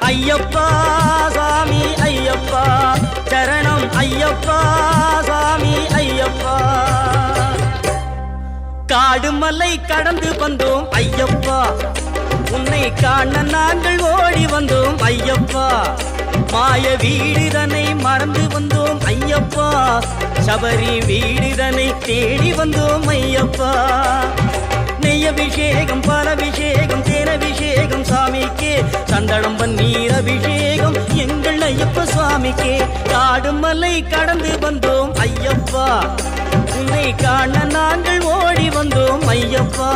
ஐயப்பா சாமி ஐயப்பா சரணம் ஐயப்பா சாமி ஐயப்பா காடு மலை கடந்து வந்தோம் ஐயப்பா உன்னை காண நாங்கள் ஓடி வந்தோம் ஐயப்பா மாய வீடுதனை மறந்து வந்தோம் ஐயப்பா சபரி வீடுதனை தேடி வந்தோம் ஐயப்பா நெய்யபிஷேகம் பாலபிஷேகம் தேனபிஷேகம் சாமிக்கே சந்தனம் பன்னீர் அபிஷேகம் எங்கள் ஐயப்ப சுவாமிக்கே காடு மலை கடந்து வந்தோம் ஐயப்பா உன்னை காண நாங்கள் ஓடி வந்தோம் ஐயப்பா